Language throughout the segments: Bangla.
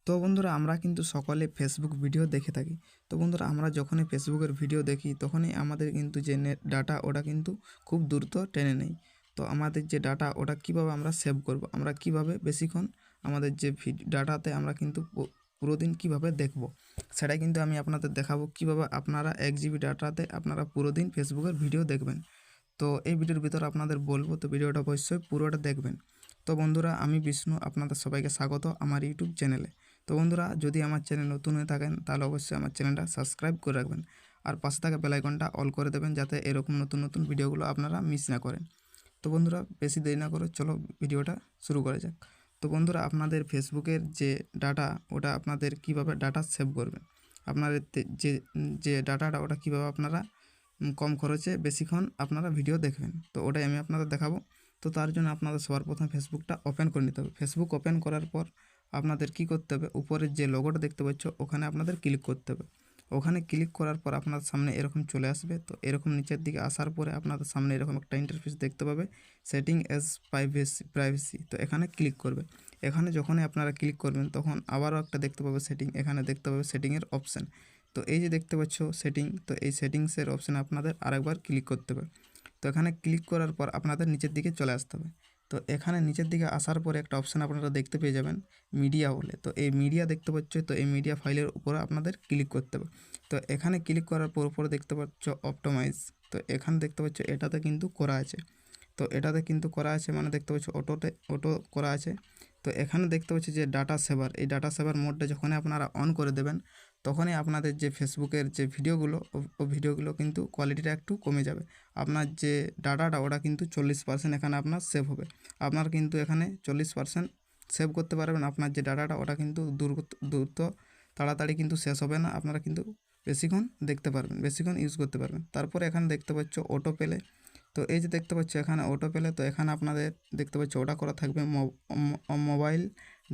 তো বন্ধুরা আমরা কিন্তু সকলে ফেসবুক ভিডিও দেখে থাকি। তো বন্ধুরা আমরা যখনই ফেসবুকের ভিডিও দেখি তখনই আমাদের কিন্তু যে নেট ডাটা ওটা কিন্তু খুব দ্রুত টেনে নেয়। তো আমাদের যে ডাটা ওটা কিভাবে আমরা সেভ করব, আমরা কিভাবে বেশিক্ষণ আমাদের যে ডাটাতে আমরা কিন্তু পুরো দিন কীভাবে দেখব, সেটা কিন্তু আমি আপনাদের দেখাবো কিভাবে আপনারা 1 জিবি ডাটাতে আপনারা পুরো দিন ফেসবুকের ভিডিও দেখবেন। তো এই ভিডিওর ভিতর আপনাদের বলবো, তো ভিডিওটা অবশ্যই পুরোটা দেখবেন। তো বন্ধুরা আমি বিষ্ণু, আপনাদের সবাইকে স্বাগত আমার ইউটিউব চ্যানেলে। তো বন্ধুরা যদি আমার চ্যানেল নতুন হয়ে থাকেন তাহলে অবশ্যই আমার চ্যানেলটা সাবস্ক্রাইব করে রাখবেন আর পাশে থাকা বেল আইকনটা অল করে দেবেন যাতে এরকম নতুন নতুন ভিডিওগুলো আপনারা মিস না করেন। তো বন্ধুরা বেশি দেরি না করে চলো ভিডিওটা শুরু করা যাক। তো বন্ধুরা আপনাদের ফেসবুকের যে ডাটা ওটা আপনাদের কিভাবে ডাটা সেভ করবেন, আপনাদের যে যে ডাটাটা ওটা কিভাবে আপনারা কম খরচে বেশিক্ষণ আপনারা ভিডিও দেখবেন, তো ওটাই আমি আপনাদের দেখাবো। তো তার জন্য আপনাদের সবার প্রথমে ফেসবুকটা ওপেন করে নিতে হবে। ফেসবুক ওপেন করার পর আপনাদের কি করতে হবে, উপরের যে লোগোটা দেখতে পাচ্ছ ওখানে আপনাদের ক্লিক করতে হবে। ওখানে ক্লিক করার পর আপনার সামনে এরকম চলে আসবে। তো এরকম নিচের দিকে আসার পরে আপনাদের সামনে এরকম একটা ইন্টারফেস দেখতে পাবে, সেটিং এজ প্রাইভেসি। তো এখানে ক্লিক করবে। এখানে যখনই আপনারা ক্লিক করবেন তখন আবারও একটা দেখতে পাবে সেটিং, এখানে দেখতে পাবে সেটিংয়ের অপশান। তো এই যে দেখতে পাচ্ছ সেটিং, তো এই সেটিংসের অপশানে আপনাদের আরেকবার ক্লিক করতে হবে। তো এখানে ক্লিক করার পর আপনাদের নিচের দিকে চলে আসতে হবে। তো এখানে নিচের দিকে আসার পরে একটা অপশান আপনারা দেখতে পেয়ে যাবেন মিডিয়া বলে। তো এই মিডিয়া দেখতে পাচ্ছ, তো এই মিডিয়া ফাইলের উপরে আপনাদের ক্লিক করতে হবে। তো এখানে ক্লিক করার পর উপরে দেখতে পাচ্ছ অপটিমাইজ। তো এখানে দেখতে পাচ্ছ এটাতে কিন্তু করা আছে। তো এটাতে কিন্তু করা আছে মানে দেখতে পাচ্ছ অটো করা আছে। তো এখানে দেখতে পাচ্ছি যে ডাটা সেভার, এই ডাটা সেভার মোডটা যখনই আপনারা অন করে দেবেন তখনই আপনাদের যে ফেসবুকের যে ভিডিওগুলো ও ভিডিওগুলো কিন্তু কোয়ালিটিটা একটু কমে যাবে। আপনার যে ডাটাটা ওটা কিন্তু 40% এখানে আপনার সেভ হবে। আপনার কিন্তু এখানে 40% সেভ করতে পারবেন। আপনার যে ডাটাটা ওটা কিন্তু দ্রুত তাড়াতাড়ি কিন্তু শেষ হবে না, আপনারা কিন্তু বেশিক্ষণ দেখতে পারবেন, বেশিক্ষণ ইউজ করতে পারবেন। তারপরে এখানে দেখতে পাচ্ছ অটো পেলে। তো এই যে দেখতে পাচ্ছ এখানে অটো পেলে, তো এখানে আপনাদের দেখতে পাচ্ছ ওটা করা থাকবে মোবাইল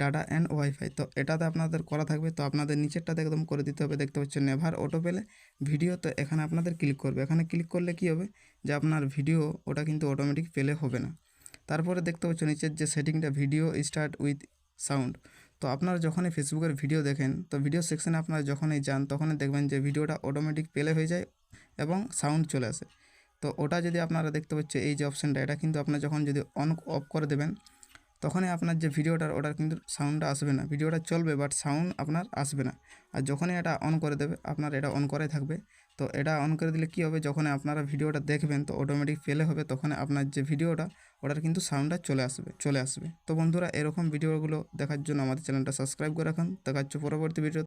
ডাটা অ্যান্ড ওয়াইফাই। তো এটাতে আপনাদের করা থাকবে। তো আপনাদের নিচেরটাতে একদম করে দিতে হবে, দেখতে পাচ্ছ নেভার অটো পেলে ভিডিও। তো এখানে আপনাদের ক্লিক করবে। এখানে ক্লিক করলে কি হবে যে আপনার ভিডিও ওটা কিন্তু অটোমেটিক পেলে হবে না। তারপরে দেখতে পাচ্ছ নিচের যে সেটিংটা ভিডিও স্টার্ট উইথ সাউন্ড। তো আপনারা যখনই ফেসবুকের ভিডিও দেখেন তো ভিডিও সেকশনে আপনারা যখনই যান তখনই দেখবেন যে ভিডিওটা অটোমেটিক প্লে হয়ে যায় এবং সাউন্ড চলে আসে। তো ওটা যদি আপনারা দেখতে পাচ্ছ এই যে অপশানটা, এটা কিন্তু আপনার যখন যদি অফ করে দেবেন তখনই আপনার যে ভিডিওটার ওটার কিন্তু সাউন্ডটা আসবে না, ভিডিওটা চলবে বাট সাউন্ড আপনার আসবে না। আর যখনই এটা অন করে দেবে আপনার এটা অন করাই থাকবে। তো এটা অন করে দিলে কি হবে, যখন আপনারা ভিডিওটা দেখবেন তো অটোমেটিক প্লে হবে, তখন আপনার যে ভিডিওটা ওটার কিন্তু সাউন্ডটা চলে আসবে। তো বন্ধুরা এরকম ভিডিওগুলো দেখার জন্য আমাদের চ্যানেলটা সাবস্ক্রাইব করে রাখুন। দেখা হচ্ছে পরবর্তী ভিডিও।